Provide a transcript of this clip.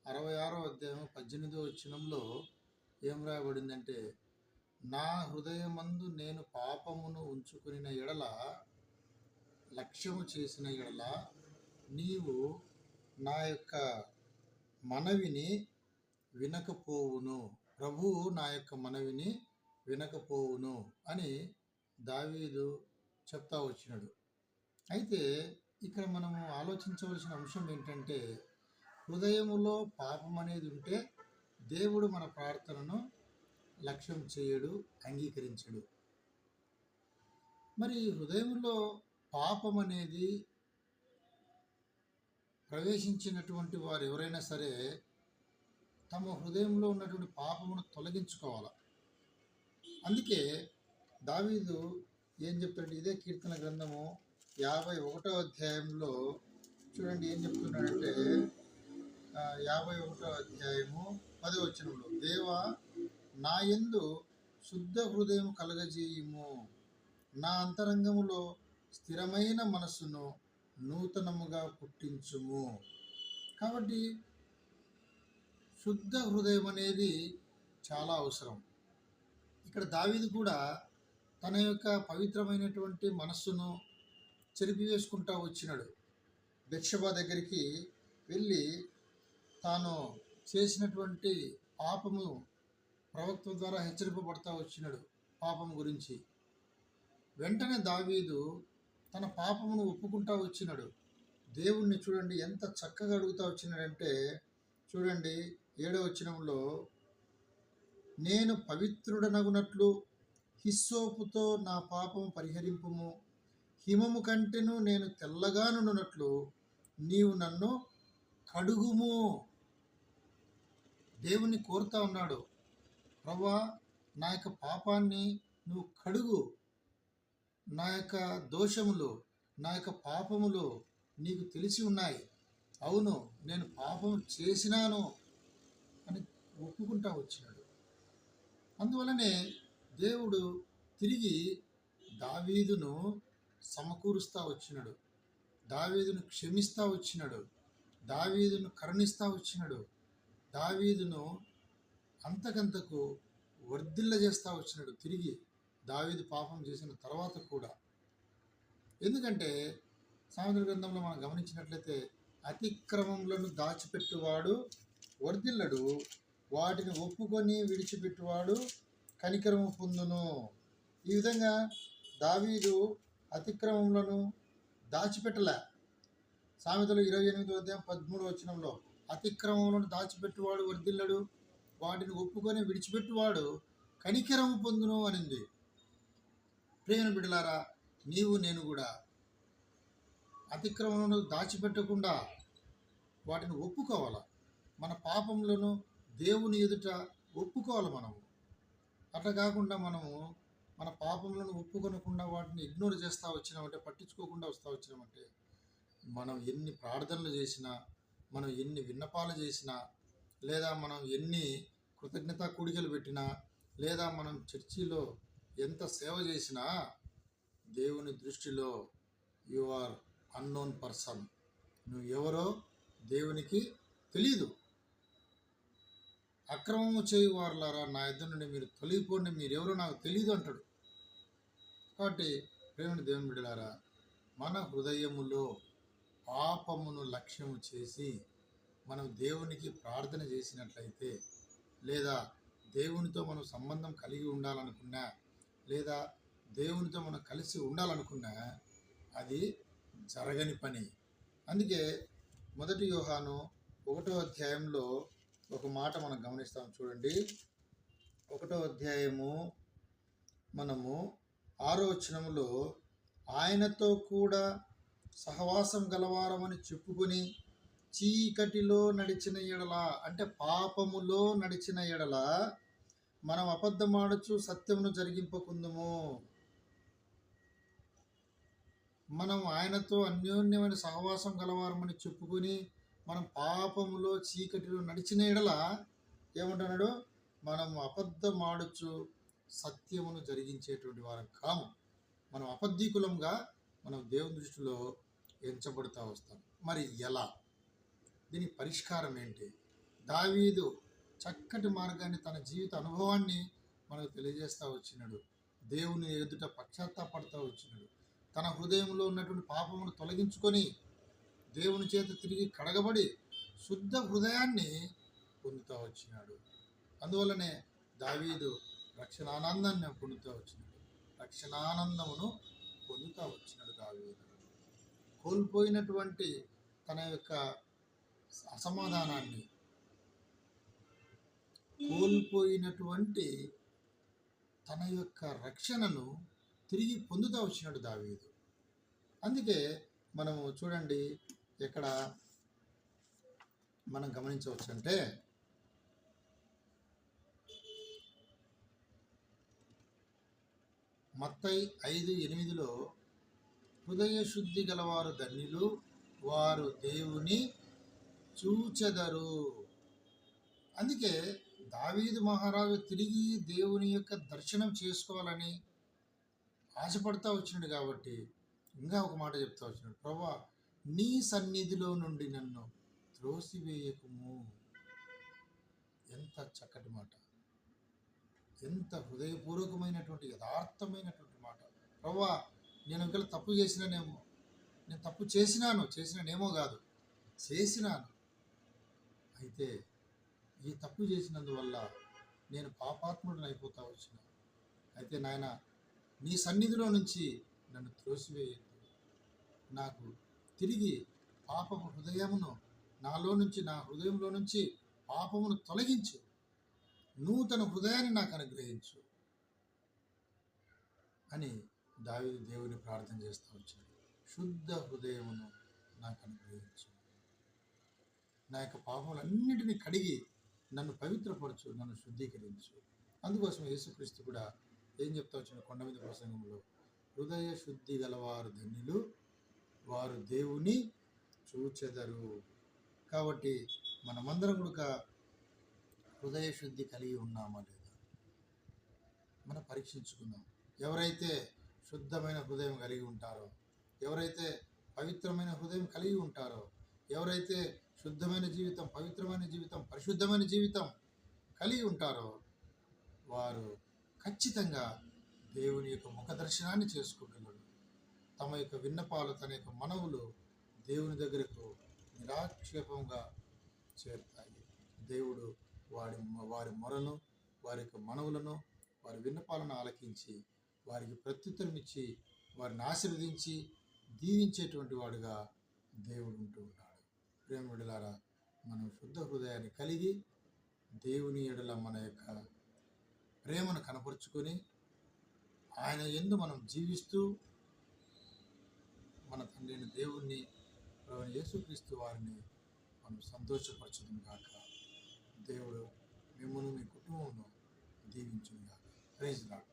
66వ అధ్యాయం 18వ వచనంలో ఏం రాయబడిందంటే, నా హృదయమందు నేను పాపమును ఉంచుకునిన ఎడల, లక్ష్యము చేసిన ఎడల, నీవు నా యొక్క మనవిని వినకపోవును. ప్రభువు నా యొక్క మనవిని వినకపోవును అని దావీదు చెప్తా వచ్చినాడు. అయితే ఇక్కడ మనము ఆలోచించవలసిన అంశం ఏంటంటే, హృదయములో పాపం అనేది ఉంటే దేవుడు మన ప్రార్థనను లక్ష్యం చేయడు, అంగీకరించడు. మరి హృదయంలో పాపం అనేది ప్రవేశించినటువంటి వారు ఎవరైనా సరే తమ హృదయంలో ఉన్నటువంటి పాపమును తొలగించుకోవాలి. అందుకే దావీదు ఏం చెప్తాడు, ఇదే కీర్తన గ్రంథము 51వ అధ్యాయంలో చూడండి ఏం చెప్తున్నాడంటే, 51వ అధ్యాయము 10వ వచనంలో, దేవా నా యందు శుద్ధ హృదయం కలగజేయుము, నా అంతరంగములో స్థిరమైన మనస్సును నూతనముగా పుట్టించుము. కాబట్టి శుద్ధ హృదయం అనేది చాలా అవసరం. ఇక్కడ దావీదు కూడా తన యొక్క పవిత్రమైనటువంటి మనస్సును చెరిపివేసుకుంటూ వచ్చినాడు. బెత్షెబా దగ్గరికి వెళ్ళి తాను చేసినటువంటి పాపము ప్రవక్త ద్వారా హెచ్చరింపబడతా వచ్చినాడు పాపం గురించి. వెంటనే దావీదు తన పాపమును ఒప్పుకుంటా వచ్చినాడు. దేవుణ్ణి చూడండి ఎంత చక్కగా అడుగుతూ వచ్చినాడంటే, చూడండి 7వ వచనంలో, నేను పవిత్రుడనగునట్లు హిస్సోపుతో నా పాపము పరిహరింపుము, హిమము కంటెను నేను తెల్లగానున్నట్లు నీవు నన్ను కడుగుము. దేవుని కోరుతా ఉన్నాడు, ప్రభువా నా యొక్క పాపాన్ని నువ్వు కడుగు, నా యొక్క దోషములు, నా యొక్క పాపములు నీకు తెలిసి ఉన్నాయి, అవును నేను పాపం చేసినాను అని ఒప్పుకుంటా వచ్చినాడు. అందువలనే దేవుడు తిరిగి దావీదును సమకూరుస్తూ వచ్చినాడు, దావీదును క్షమిస్తూ వచ్చినాడు, దావీదును కరుణిస్తూ వచ్చినాడు, దావీదును అంతకంతకు వర్ధిల్ల చేస్తూ వచ్చినాడు తిరిగి దావీదు పాపం చేసిన తర్వాత కూడా. ఎందుకంటే సామెతల గ్రంథంలో మనం గమనించినట్లయితే, అతిక్రమములను దాచిపెట్టువాడు వర్ధిల్లడు, వాటిని ఒప్పుకొని విడిచిపెట్టువాడు కనికరము పొందును. ఈ విధంగా దావీదు అతిక్రమములను దాచిపెట్టలే. సామెతలు 28వ అధ్యాయం 13వ వచనంలో, అతిక్రమములను దాచిపెట్టువాడు వర్ధిల్లడు, వాటిని ఒప్పుకొని విడిచిపెట్టువాడు కనికరము పొందును అనింది. ప్రియమైన బిడ్డలారా, నీవు నేను కూడా అతిక్రమములను దాచిపెట్టకుండా వాటిని ఒప్పుకోవాలి. మన పాపములను దేవుని ఎదుట ఒప్పుకోవాలి మనము. అట్లా కాకుండా మనము మన పాపములను ఒప్పుకొనకుండా వాటిని ఇగ్నోర్ చేస్తూ వచ్చినామంటే, పట్టించుకోకుండా వస్తూ వచ్చినామంటే, మనం ఎన్ని ప్రార్థనలు చేసినా, మనం ఎన్ని విన్నపాలు చేసినా, లేదా మనం ఎన్ని కృతజ్ఞతా కూడికలు పెట్టినా, లేదా మనం చర్చిలో ఎంత సేవ చేసినా, దేవుని దృష్టిలో యు ఆర్ అన్నోన్ పర్సన్. నువ్వు ఎవరో దేవునికి తెలీదు. అక్రమము చేయువారులారా నా ఎదురు నుండి మీరు తొలగిపోండి, మీరెవరో నాకు తెలియదు అంటాడు. కాబట్టి ప్రేమని దేవుని బిడ్డలారా, మన హృదయములో పాపమును లక్ష్యము చేసి మనం దేవునికి ప్రార్థన చేసినట్లయితే, లేదా దేవునితో మనం సంబంధం కలిగి ఉండాలనుకున్నా, లేదా దేవునితో మనం కలిసి ఉండాలనుకున్నా, అది జరగని పని. అందుకే 1 యోహాను 1వ అధ్యాయంలో ఒక మాట మనం గమనిస్తాం. చూడండి 1వ అధ్యాయము మనము 6వ వచనములో, ఆయనతో కూడా సహవాసం గలవారమని చెప్పుకొని చీకటిలో నడిచిన ఎడల, అంటే పాపములో నడిచిన ఎడల మనం అబద్ధమాడుచు సత్యమును జరిగింపకుందుము. మనం ఆయనతో అన్యోన్యమైన సహవాసం గలవారమని చెప్పుకొని మనం పాపములో చీకటిలో నడిచిన ఎడల ఏమంటున్నాడు, మనం అబద్ధమాడుచు సత్యమును జరిగించేటువంటి వారం కాము. మనం అబద్ధీకులంగా మనం దేవుని దృష్టిలో ఎంచబడుతూ వస్తాం. మరి ఎలా? దీనికి పరిష్కారం ఏంటి? దావీదు చక్కటి మార్గాన్ని, తన జీవిత అనుభవాన్ని మనకు తెలియజేస్తూ వచ్చినాడు. దేవుని ఎదుట పశ్చాత్తాపడుతూ వచ్చినాడు. తన హృదయంలో ఉన్నటువంటి పాపమును తొలగించుకొని దేవుని చేత తిరిగి కడగబడి శుద్ధ హృదయాన్ని పొందుతూ వచ్చినాడు. అందువల్లనే దావీదు రక్షణానందాన్ని పొందుతూ వచ్చినాడు. రక్షణానందమును పొందుతూ వచ్చినాడు దావీదు. కోల్పోయినటువంటి తన యొక్క అసమాధానాన్ని, కోల్పోయినటువంటి తన యొక్క రక్షణను తిరిగి పొందుతూ వచ్చినాడు దావీదు. అందుకే మనము చూడండి, ఇక్కడ మనం గమనించవచ్చు అంటే, మత్తయి 5:8 హృదయ శుద్ధి గలవారు ధన్యులు, వారు దేవుని చూచెదరు. అందుకే దావీదు మహారాజు తిరిగి దేవుని యొక్క దర్శనం చేసుకోవాలని ఆశపడతా వచ్చినాడు. కాబట్టి ఇంకా ఒక మాట చెప్తా వచ్చినాడు, ప్రభువా నీ సన్నిధిలో నుండి నన్ను త్రోసివేయకుము. ఎంత చక్కటి మాట, ఎంత హృదయపూర్వకమైనటువంటి యథార్థమైనటువంటి మాట. ప్రభువా నేను ఒకవేళ తప్పు చేసినానేమో, నేను తప్పు చేసినానేమో కాదు, చేసినాను. అయితే ఈ తప్పు చేసినందువల్ల నేను పాపాత్ముడిని అయిపోతా వచ్చిన. అయితే నాయన నీ సన్నిధిలో నుంచి నన్ను త్రోసివేయద్దు. నాకు తిరిగి పాపపు హృదయమును నాలో నుంచి, నా హృదయంలో నుంచి పాపమును తొలగించు. నూతన హృదయాన్ని నాకు అనుగ్రహించు అని దావీదు దేవుని ప్రార్థన చేస్తూ వచ్చాడు. శుద్ధ హృదయమును నాకు అనుగ్రహించు. నా యొక్క పాపములన్నిటినీ కడిగి నన్ను పవిత్రపరచు, నన్ను శుద్ధీకరించు. అందుకోసం యేసుక్రీస్తు కూడా ఏం చెప్తా వచ్చిన కొండ మీద ప్రసంగంలో, హృదయ శుద్ధి గలవారు ధన్యులు, వారు దేవుని చూచెదరు. కాబట్టి మనమందరం కూడా హృదయ శుద్ధి కలిగి ఉన్నామా లేదా మనం పరీక్షించుకుందాం. ఎవరైతే శుద్ధమైన హృదయం కలిగి ఉంటారో, ఎవరైతే పవిత్రమైన హృదయం కలిగి ఉంటారో, ఎవరైతే శుద్ధమైన జీవితం, పవిత్రమైన జీవితం, పరిశుద్ధమైన జీవితం కలిగి ఉంటారో, వారు ఖచ్చితంగా దేవుని యొక్క ముఖ దర్శనాన్ని చేసుకోగలరు. తమ యొక్క విన్నపాలు, తన యొక్క మనవులు దేవుని దగ్గరకు నిరాక్షేపంగా చేరుతాయి. దేవుడు వారి మొరను, వారి యొక్క మనవులను, వారి విన్నపాలను ఆలకించి వారికి ప్రత్యుత్తరం ఇచ్చి వారిని ఆశీర్వదించి దీవించేటువంటి వాడుగా దేవుడు ఉంటూ ఉన్నాడు. ప్రేమ విడలారా, మనం శుద్ధ హృదయాన్ని కలిగి దేవుని ఎడల మన యొక్క ప్రేమను కనపరుచుకొని ఆయన యందు మనం జీవిస్తూ మన తండ్రిని దేవుణ్ణి ప్రభువైన యేసుక్రీస్తు వారిని మనం సంతోషపరచుదుము గాక. దేవుడు మిమ్మును మీ కుటుంబమును దీవించును గాక. Praise lord.